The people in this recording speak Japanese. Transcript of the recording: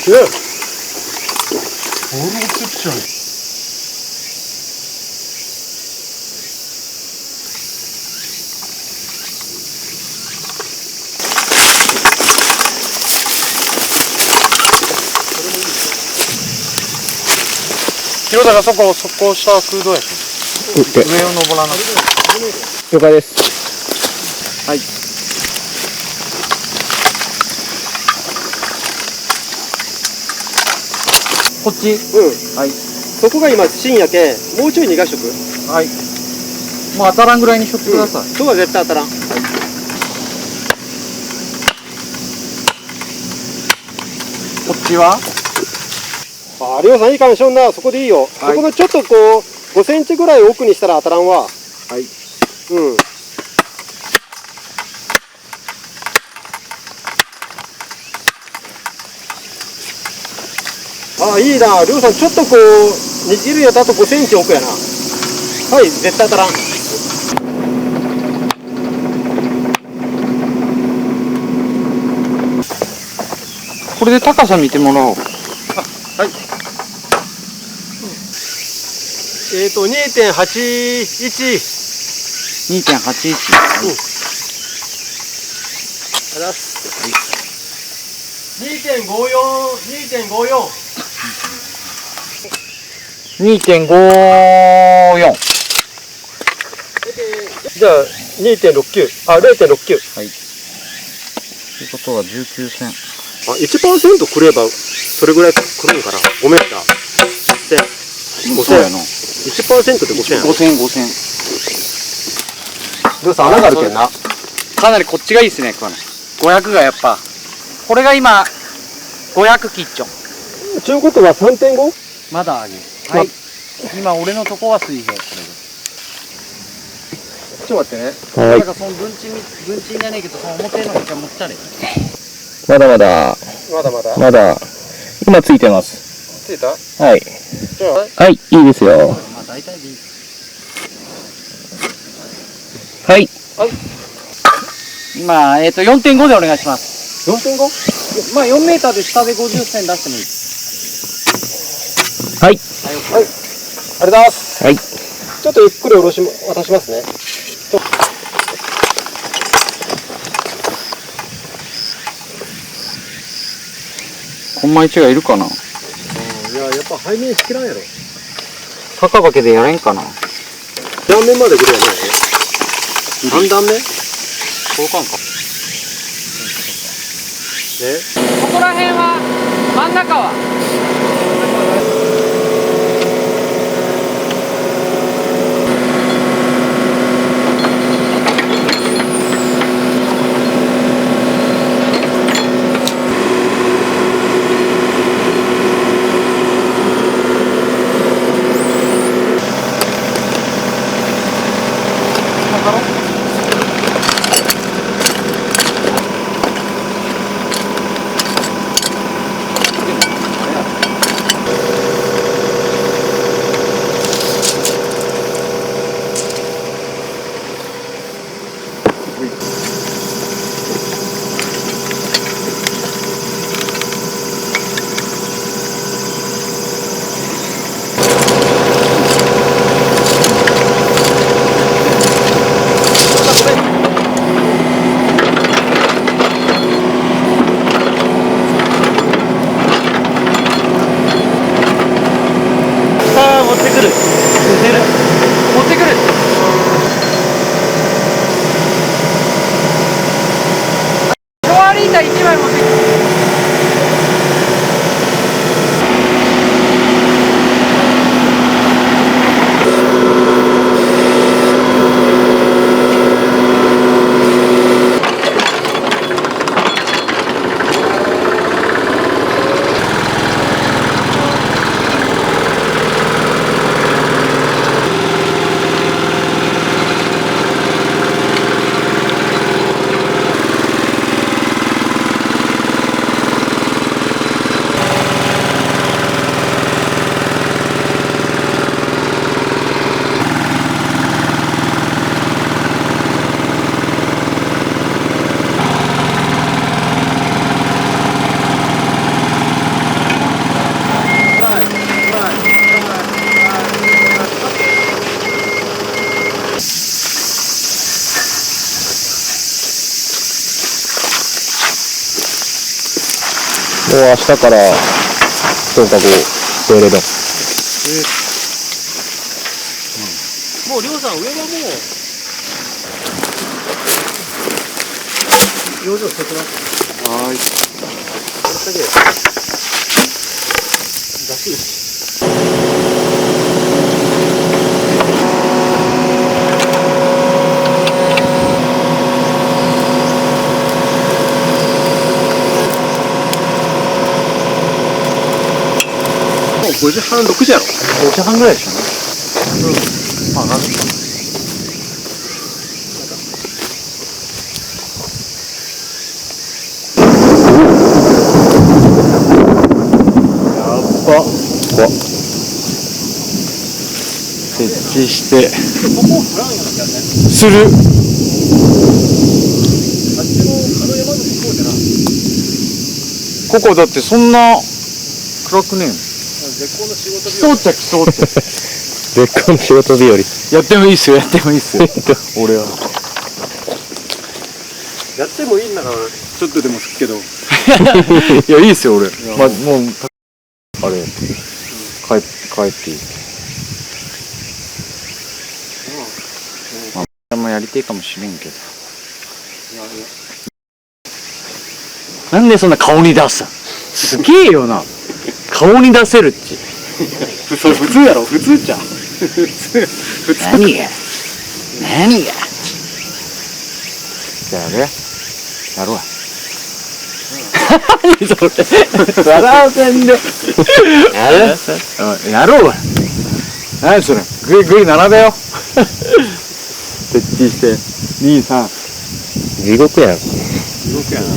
ボール落ちてきちゃう。広田がそこ下空洞やし。上を登らなくて。了解です。はい。こっち。はい。そこが今芯やけ、もうちょい逃がしとく。はい。もう当たらんぐらいにしとってください。そこは絶対当たらん。こっちは？あ、りょうさんいいかもしょんな。そこでいいよ。そこのちょっとこう5センチぐらい奥にしたら当たらんわ。はい。あ、いいな。りょうさんちょっとこう握るやつあと5センチ奥やな。はい、絶対当たらん。これで高さ見てもらおう。はい。2.81。2.81。はい。2.54。2.54。じゃあ2.69。あ、0.69。はい。ということは19セン。あ、1% くればそれぐらいくるんかな。5メーター。5そうやな。1% で5000。5000。りょうさん穴があるけんな。かなりこっちがいいですね、この500がやっぱ。これが今、500キッチョン。ということは 3.5？ まだ上げ。はい。今、俺のとこは水平、これで。ちょっと待ってね。はい。だからその文鎮じゃねえけど、その表の一回持っちゃれ。まだまだ。まだ。今ついてます。ついた？はい。じゃあ。はい、いいですよ。まあ大体でいい。はい。今、4.5 でお願いします。4.5？ まあ4メーターで下で50セン出してもいい。はい。はい。ありがとうございます。はい。ちょっとゆっくり渡しますね。こんまいちがいるかな。いや、やっぱ背面しきらんやろ。高ばけでやれんかな。断面まで来るやね。3段目？そうかんか。ね。ここら辺は真ん中は。明日から10日後出れる。もうりょうさん上はもう養生してください。はい。だけ出し5時半、6時やろ。5時半ぐらいでしょうね。まあ、上がるかな。怖っ。設置して、する。ここだってそんな暗くねえの。そうちゃきそうって。絶好の仕事日和。やってもいいっすよ、やってもいいっすよ。俺は。やってもいいんだから、ちょっとでもすっけど。いや、いいっすよ、俺。まあ、もう、あれ、帰っていい。あんまやりてえかもしれんけど。なんでそんな顔に出すんすげえよな。顔に出せるっち。それ普通やろ、普通じゃん。何が何がじゃあやるやろう。何それ笑わせんでやるやろう。何それグリグリ並べよ。設置して2、3。地獄やん。地獄やな。